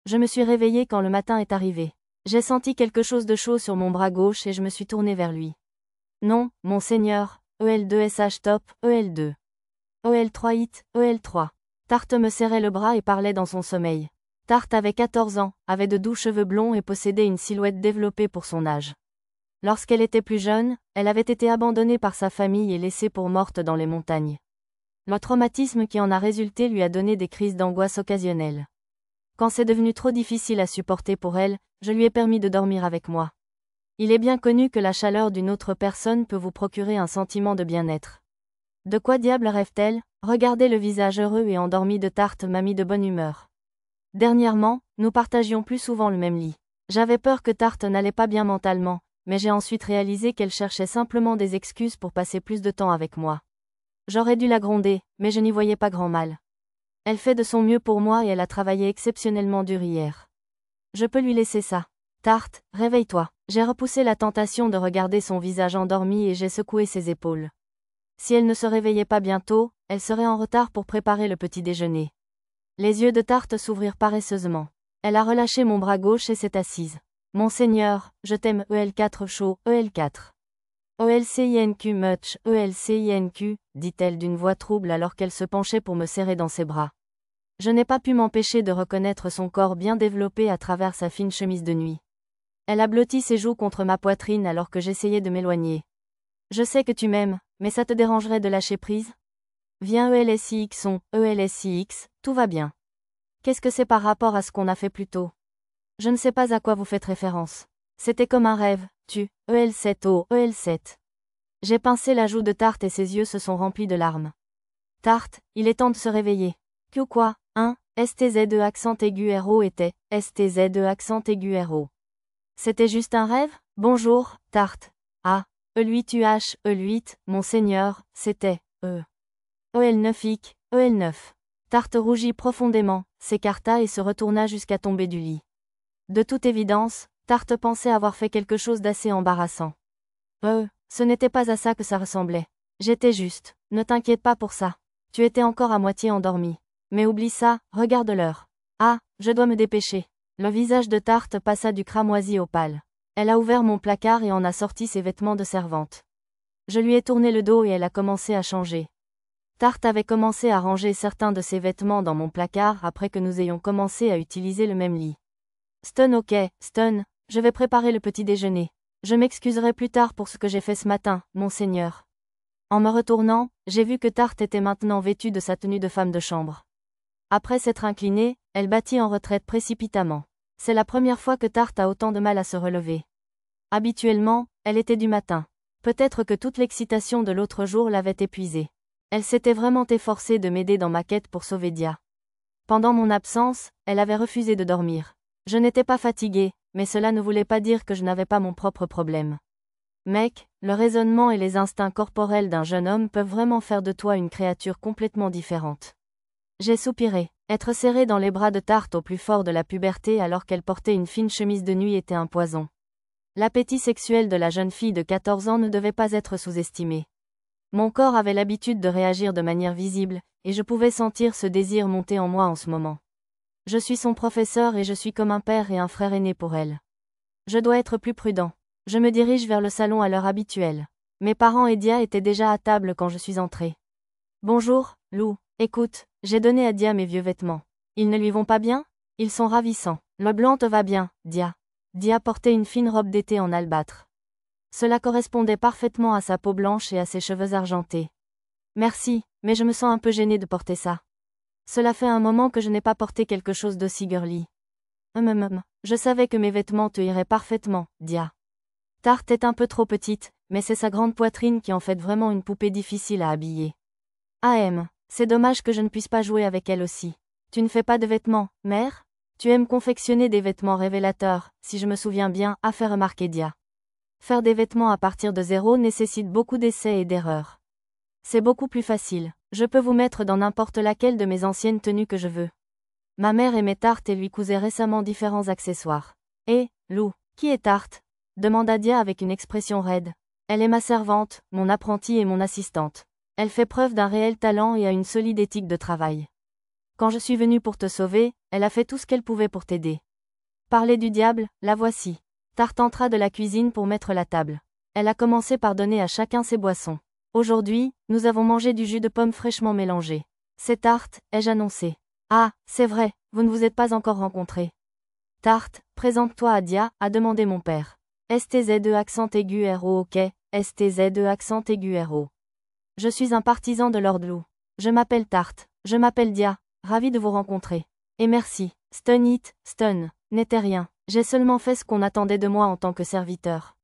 Je me suis réveillée quand le matin est arrivé. J'ai senti quelque chose de chaud sur mon bras gauche et je me suis tournée vers lui. Non, monseigneur, EL2SH top, EL2. EL3 hit, EL3. Tarte me serrait le bras et parlait dans son sommeil. Tarte avait 14 ans, avait de doux cheveux blonds et possédait une silhouette développée pour son âge. Lorsqu'elle était plus jeune, elle avait été abandonnée par sa famille et laissée pour morte dans les montagnes. Le traumatisme qui en a résulté lui a donné des crises d'angoisse occasionnelles. Quand c'est devenu trop difficile à supporter pour elle, je lui ai permis de dormir avec moi. Il est bien connu que la chaleur d'une autre personne peut vous procurer un sentiment de bien-être. De quoi diable rêve-t-elle? Regardez le visage heureux et endormi de Tarte m'a mis de bonne humeur. Dernièrement, nous partagions plus souvent le même lit. J'avais peur que Tarte n'allait pas bien mentalement, mais j'ai ensuite réalisé qu'elle cherchait simplement des excuses pour passer plus de temps avec moi. J'aurais dû la gronder, mais je n'y voyais pas grand mal. Elle fait de son mieux pour moi et elle a travaillé exceptionnellement dur hier. Je peux lui laisser ça. Tarte, réveille-toi. J'ai repoussé la tentation de regarder son visage endormi et j'ai secoué ses épaules. Si elle ne se réveillait pas bientôt, elle serait en retard pour préparer le petit déjeuner. Les yeux de Tarte s'ouvrirent paresseusement. Elle a relâché mon bras gauche et s'est assise. Monseigneur, je t'aime EL4 chaud, EL4. OLCINQ much, ELCINQ, dit-elle d'une voix trouble alors qu'elle se penchait pour me serrer dans ses bras. Je n'ai pas pu m'empêcher de reconnaître son corps bien développé à travers sa fine chemise de nuit. Elle a blotti ses joues contre ma poitrine alors que j'essayais de m'éloigner. Je sais que tu m'aimes, mais ça te dérangerait de lâcher prise? Viens ELSIX ELSIX, tout va bien. Qu'est-ce que c'est par rapport à ce qu'on a fait plus tôt? Je ne sais pas à quoi vous faites référence. C'était comme un rêve, tu, EL7O, EL7. J'ai pincé la joue de Tarte et ses yeux se sont remplis de larmes. Tarte, il est temps de se réveiller. Que quoi, hein? STZ2 accent aigu RO était, STZ2 accent aigu RO. C'était juste un rêve? Bonjour, Tarte. Ah, E8UH, E8, monseigneur, c'était, EL9IC, EL9. Tarte rougit profondément, s'écarta et se retourna jusqu'à tomber du lit. De toute évidence, Tarte pensait avoir fait quelque chose d'assez embarrassant. Ce n'était pas à ça que ça ressemblait. J'étais juste, ne t'inquiète pas pour ça. Tu étais encore à moitié endormi. Mais oublie ça, regarde l'heure. Ah, je dois me dépêcher. Le visage de Tarte passa du cramoisi au pâle. Elle a ouvert mon placard et en a sorti ses vêtements de servante. Je lui ai tourné le dos et elle a commencé à changer. Tarte avait commencé à ranger certains de ses vêtements dans mon placard après que nous ayons commencé à utiliser le même lit. Stun ok, Stun, je vais préparer le petit déjeuner. Je m'excuserai plus tard pour ce que j'ai fait ce matin, monseigneur. En me retournant, j'ai vu que Tarte était maintenant vêtue de sa tenue de femme de chambre. Après s'être inclinée, elle battit en retraite précipitamment. C'est la première fois que Tarte a autant de mal à se relever. Habituellement, elle était du matin. Peut-être que toute l'excitation de l'autre jour l'avait épuisée. Elle s'était vraiment efforcée de m'aider dans ma quête pour sauver Dia. Pendant mon absence, elle avait refusé de dormir. Je n'étais pas fatiguée, mais cela ne voulait pas dire que je n'avais pas mon propre problème. Mec, le raisonnement et les instincts corporels d'un jeune homme peuvent vraiment faire de toi une créature complètement différente. J'ai soupiré. Être serré dans les bras de Tarte au plus fort de la puberté alors qu'elle portait une fine chemise de nuit était un poison. L'appétit sexuel de la jeune fille de 14 ans ne devait pas être sous-estimé. Mon corps avait l'habitude de réagir de manière visible, et je pouvais sentir ce désir monter en moi en ce moment. Je suis son professeur et je suis comme un père et un frère aîné pour elle. Je dois être plus prudent. Je me dirige vers le salon à l'heure habituelle. Mes parents et Dia étaient déjà à table quand je suis entrée. Bonjour, Lou. Écoute, j'ai donné à Dia mes vieux vêtements. Ils ne lui vont pas bien? Ils sont ravissants. Le blanc te va bien, Dia. Dia portait une fine robe d'été en albâtre. Cela correspondait parfaitement à sa peau blanche et à ses cheveux argentés. Merci, mais je me sens un peu gênée de porter ça. Cela fait un moment que je n'ai pas porté quelque chose d'aussi girly. Je savais que mes vêtements te iraient parfaitement, Dia. Tarte est un peu trop petite, mais c'est sa grande poitrine qui en fait vraiment une poupée difficile à habiller. C'est dommage que je ne puisse pas jouer avec elle aussi. Tu ne fais pas de vêtements, mère? Tu aimes confectionner des vêtements révélateurs, si je me souviens bien, a fait remarquer Dia. Faire des vêtements à partir de zéro nécessite beaucoup d'essais et d'erreurs. C'est beaucoup plus facile. Je peux vous mettre dans n'importe laquelle de mes anciennes tenues que je veux. Ma mère aimait Tarte et lui cousait récemment différents accessoires. Lou, qui est Tarte? Demanda Dia avec une expression raide. Elle est ma servante, mon apprentie et mon assistante. Elle fait preuve d'un réel talent et a une solide éthique de travail. Quand je suis venue pour te sauver, elle a fait tout ce qu'elle pouvait pour t'aider. Parler du diable, la voici. Tarte entra de la cuisine pour mettre la table. Elle a commencé par donner à chacun ses boissons. Aujourd'hui, nous avons mangé du jus de pomme fraîchement mélangé. C'est Tarte, ai-je annoncé. Ah, c'est vrai, vous ne vous êtes pas encore rencontrés. Tarte, présente-toi à Dia, a demandé mon père. STZ accent aigu RO ok, STZ accent aigu RO. Je suis un partisan de Lord Lou. Je m'appelle Tarte, je m'appelle Dia, ravi de vous rencontrer. Et merci, Stun n'était rien, j'ai seulement fait ce qu'on attendait de moi en tant que serviteur.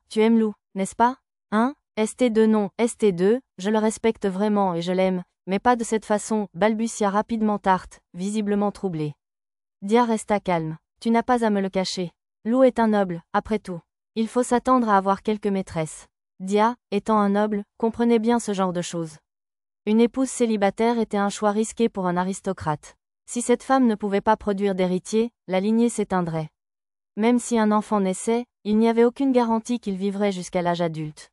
Tu aimes Lou, n'est-ce pas? Hein? ST2 non, ST2, je le respecte vraiment et je l'aime, mais pas de cette façon, balbutia rapidement Tarte, visiblement troublé. Dia resta calme. Tu n'as pas à me le cacher. Lou est un noble, après tout. Il faut s'attendre à avoir quelques maîtresses. Dia, étant un noble, comprenait bien ce genre de choses. Une épouse célibataire était un choix risqué pour un aristocrate. Si cette femme ne pouvait pas produire d'héritier, la lignée s'éteindrait. Même si un enfant naissait, il n'y avait aucune garantie qu'il vivrait jusqu'à l'âge adulte.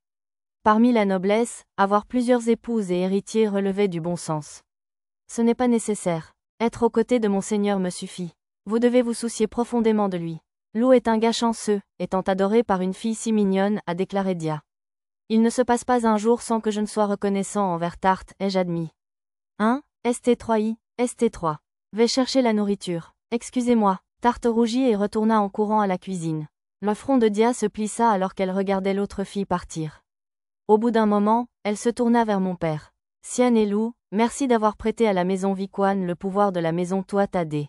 Parmi la noblesse, avoir plusieurs épouses et héritiers relevait du bon sens. Ce n'est pas nécessaire. Être aux côtés de mon seigneur me suffit. Vous devez vous soucier profondément de lui. Lou est un gars chanceux, étant adoré par une fille si mignonne, a déclaré Dia. Il ne se passe pas un jour sans que je ne sois reconnaissant envers Tarte, ai-je admis. Hein? ST3I, ST3. Vais chercher la nourriture. Excusez-moi. Tarte rougit et retourna en courant à la cuisine. Le front de Dia se plissa alors qu'elle regardait l'autre fille partir. Au bout d'un moment, elle se tourna vers mon père. Sian et Lou, merci d'avoir prêté à la maison Vicwan le pouvoir de la maison Tuatha-Dé.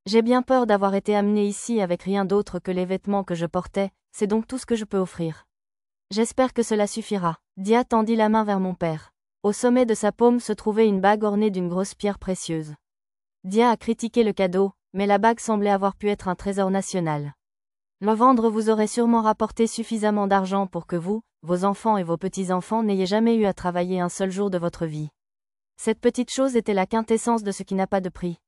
J'ai bien peur d'avoir été amenée ici avec rien d'autre que les vêtements que je portais, c'est donc tout ce que je peux offrir. J'espère que cela suffira. Dia tendit la main vers mon père. Au sommet de sa paume se trouvait une bague ornée d'une grosse pierre précieuse. Dia a critiqué le cadeau, mais la bague semblait avoir pu être un trésor national. Le vendre vous aurait sûrement rapporté suffisamment d'argent pour que vous, vos enfants et vos petits-enfants n'ayez jamais eu à travailler un seul jour de votre vie. Cette petite chose était la quintessence de ce qui n'a pas de prix.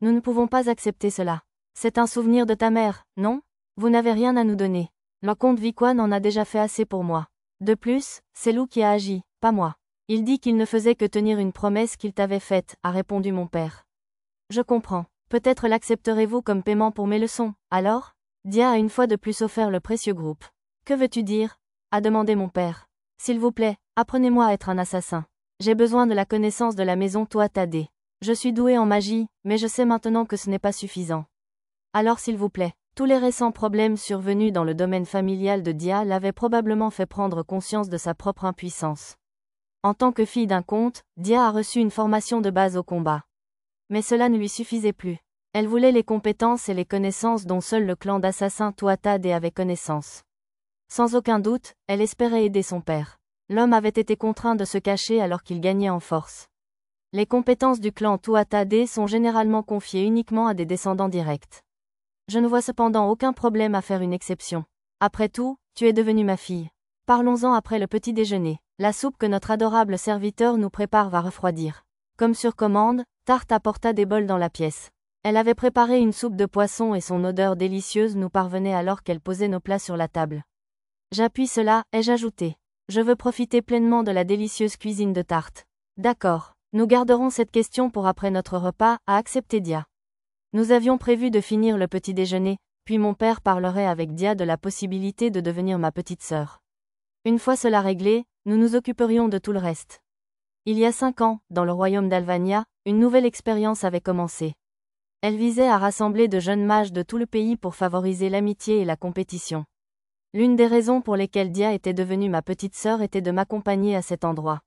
Nous ne pouvons pas accepter cela. C'est un souvenir de ta mère, non? Vous n'avez rien à nous donner. Le comte Vicwan en a déjà fait assez pour moi. De plus, c'est Lou qui a agi, pas moi. Il dit qu'il ne faisait que tenir une promesse qu'il t'avait faite, a répondu mon père. Je comprends. Peut-être l'accepterez-vous comme paiement pour mes leçons, alors? Dia a une fois de plus offert le précieux groupe. Que veux-tu dire? A demandé mon père. S'il vous plaît, apprenez-moi à être un assassin. J'ai besoin de la connaissance de la maison Tuatha-Dé. Je suis doué en magie, mais je sais maintenant que ce n'est pas suffisant. Alors s'il vous plaît, tous les récents problèmes survenus dans le domaine familial de Dia l'avaient probablement fait prendre conscience de sa propre impuissance. En tant que fille d'un comte, Dia a reçu une formation de base au combat. Mais cela ne lui suffisait plus. Elle voulait les compétences et les connaissances dont seul le clan d'assassins Tuatha-Dé avait connaissance. Sans aucun doute, elle espérait aider son père. L'homme avait été contraint de se cacher alors qu'il gagnait en force. Les compétences du clan Tuatha-Dé sont généralement confiées uniquement à des descendants directs. Je ne vois cependant aucun problème à faire une exception. Après tout, tu es devenue ma fille. Parlons-en après le petit déjeuner. La soupe que notre adorable serviteur nous prépare va refroidir. Comme sur commande, Tarte apporta des bols dans la pièce. Elle avait préparé une soupe de poisson et son odeur délicieuse nous parvenait alors qu'elle posait nos plats sur la table. J'appuie cela, ai-je ajouté. Je veux profiter pleinement de la délicieuse cuisine de Tarte. D'accord. Nous garderons cette question pour après notre repas, a accepté Dia. Nous avions prévu de finir le petit déjeuner, puis mon père parlerait avec Dia de la possibilité de devenir ma petite sœur. Une fois cela réglé, nous nous occuperions de tout le reste. Il y a 5 ans, dans le royaume d'Alvania, une nouvelle expérience avait commencé. Elle visait à rassembler de jeunes mages de tout le pays pour favoriser l'amitié et la compétition. L'une des raisons pour lesquelles Dia était devenue ma petite sœur était de m'accompagner à cet endroit.